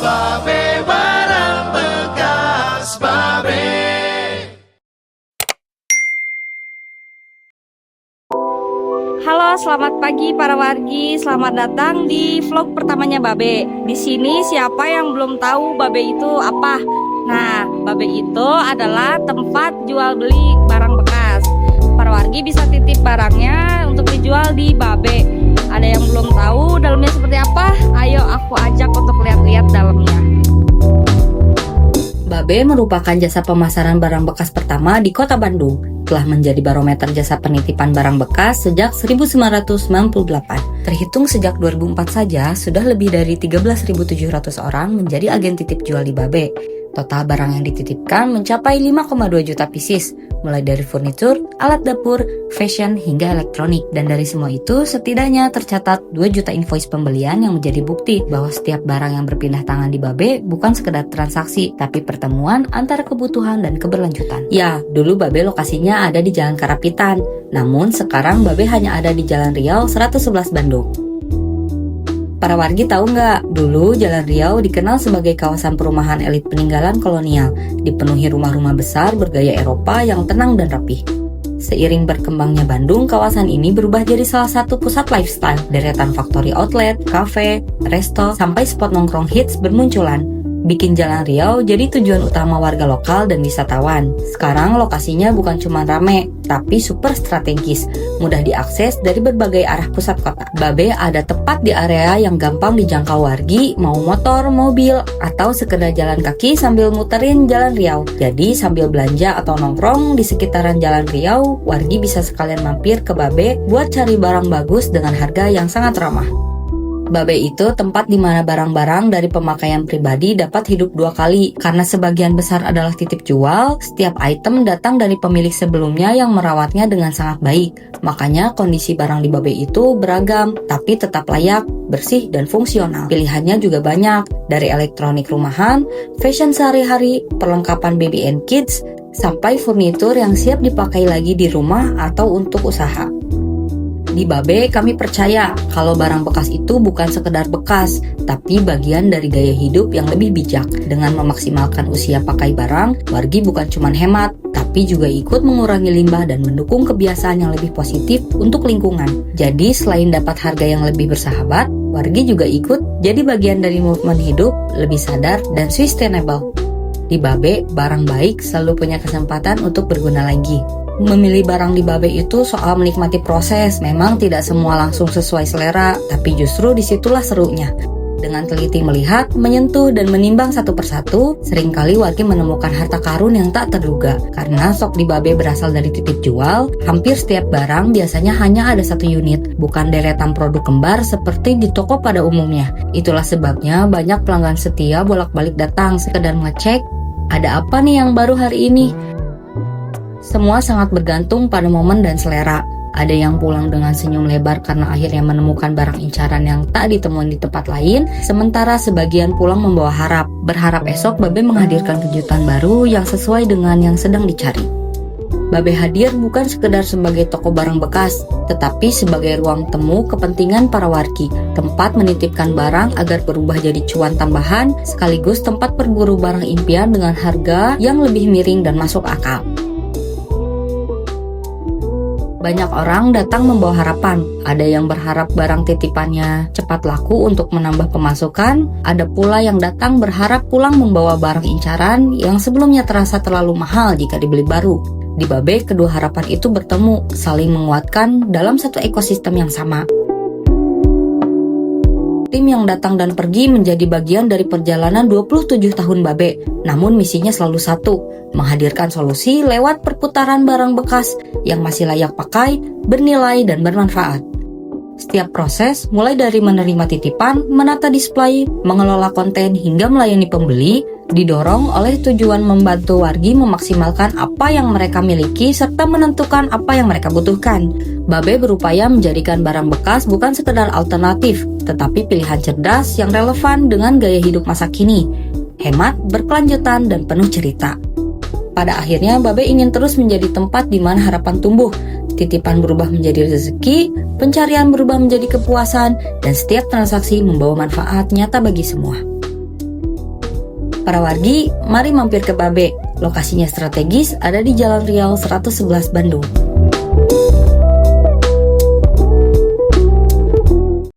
Babe barang bekas Babe. Halo, selamat pagi para wargi. Selamat datang di vlog pertamanya Babe. Di sini siapa yang belum tahu Babe itu apa? Nah, Babe itu adalah tempat jual beli barang bekas. Para wargi bisa titip barangnya untuk dijual di Babe. Ada yang belum tahu dalamnya seperti apa? Ayo aku ajak untuk lihat-lihat dalamnya. Babe merupakan jasa pemasaran barang bekas pertama di Kota Bandung. Telah menjadi barometer jasa penitipan barang bekas sejak 1998. Terhitung sejak 2004 saja, sudah lebih dari 13.700 orang menjadi agen titip jual di Babe. Total barang yang dititipkan mencapai 5,2 juta pieces, mulai dari furnitur, alat dapur, fashion, hingga elektronik. Dan dari semua itu, setidaknya tercatat 2 juta invoice pembelian yang menjadi bukti bahwa setiap barang yang berpindah tangan di Babe bukan sekedar transaksi, tapi pertemuan antara kebutuhan dan keberlanjutan. Ya, dulu Babe lokasinya ada di Jalan Karapitan, namun sekarang Babe hanya ada di Jalan Riau 111 Bandung. Para wargi tahu nggak, dulu Jalan Riau dikenal sebagai kawasan perumahan elit peninggalan kolonial, dipenuhi rumah-rumah besar bergaya Eropa yang tenang dan rapih. Seiring berkembangnya Bandung, kawasan ini berubah jadi salah satu pusat lifestyle. Deretan factory outlet, cafe, resto, sampai spot nongkrong hits bermunculan, bikin Jalan Riau jadi tujuan utama warga lokal dan wisatawan. Sekarang lokasinya bukan cuma rame, tapi super strategis, mudah diakses dari berbagai arah pusat kota. Babe ada tepat di area yang gampang dijangkau wargi, mau motor, mobil, atau sekedar jalan kaki sambil muterin Jalan Riau. Jadi sambil belanja atau nongkrong di sekitaran Jalan Riau, wargi bisa sekalian mampir ke Babe buat cari barang bagus dengan harga yang sangat ramah. Babe itu tempat di mana barang-barang dari pemakaian pribadi dapat hidup 2 kali. Karena sebagian besar adalah titip jual, setiap item datang dari pemilik sebelumnya yang merawatnya dengan sangat baik. Makanya kondisi barang di Babe itu beragam, tapi tetap layak, bersih, dan fungsional. Pilihannya juga banyak, dari elektronik rumahan, fashion sehari-hari, perlengkapan baby and kids, sampai furnitur yang siap dipakai lagi di rumah atau untuk usaha. Di Babe kami percaya kalau barang bekas itu bukan sekedar bekas, tapi bagian dari gaya hidup yang lebih bijak. Dengan memaksimalkan usia pakai barang, wargi bukan cuma hemat, tapi juga ikut mengurangi limbah dan mendukung kebiasaan yang lebih positif untuk lingkungan. Jadi selain dapat harga yang lebih bersahabat, wargi juga ikut jadi bagian dari movement hidup lebih sadar dan sustainable. Di Babe, barang baik selalu punya kesempatan untuk berguna lagi. Memilih barang di Babe itu soal menikmati proses. Memang tidak semua langsung sesuai selera, tapi justru disitulah serunya. Dengan teliti melihat, menyentuh, dan menimbang satu persatu, seringkali wargi menemukan harta karun yang tak terduga. Karena stok di Babe berasal dari titip jual, hampir setiap barang biasanya hanya ada 1 unit, bukan deretan produk kembar seperti di toko pada umumnya. Itulah sebabnya banyak pelanggan setia bolak-balik datang sekedar ngecek, ada apa nih yang baru hari ini? Semua sangat bergantung pada momen dan selera. Ada yang pulang dengan senyum lebar karena akhirnya menemukan barang incaran yang tak ditemukan di tempat lain, sementara sebagian pulang membawa berharap esok Babe menghadirkan kejutan baru yang sesuai dengan yang sedang dicari. Babe hadir bukan sekedar sebagai toko barang bekas, tetapi sebagai ruang temu kepentingan para wargi, tempat menitipkan barang agar berubah jadi cuan tambahan, sekaligus tempat berburu barang impian dengan harga yang lebih miring dan masuk akal. Banyak orang datang membawa harapan. Ada yang berharap barang titipannya cepat laku untuk menambah pemasukan. Ada pula yang datang berharap pulang membawa barang incaran yang sebelumnya terasa terlalu mahal jika dibeli baru. Di Babe, kedua harapan itu bertemu, saling menguatkan dalam satu ekosistem yang sama. Tim yang datang dan pergi menjadi bagian dari perjalanan 27 tahun Babe. Namun misinya selalu satu, menghadirkan solusi lewat perputaran barang bekas yang masih layak pakai, bernilai, dan bermanfaat. Setiap proses, mulai dari menerima titipan, menata display, mengelola konten, hingga melayani pembeli, didorong oleh tujuan membantu wargi memaksimalkan apa yang mereka miliki serta menentukan apa yang mereka butuhkan. Babe berupaya menjadikan barang bekas bukan sekedar alternatif, tetapi pilihan cerdas yang relevan dengan gaya hidup masa kini, hemat, berkelanjutan, dan penuh cerita. Pada akhirnya, Babe ingin terus menjadi tempat di mana harapan tumbuh, titipan berubah menjadi rezeki, pencarian berubah menjadi kepuasan, dan setiap transaksi membawa manfaat nyata bagi semua. Para wargi, mari mampir ke Babe. Lokasinya strategis, ada di Jalan Riau 111 Bandung.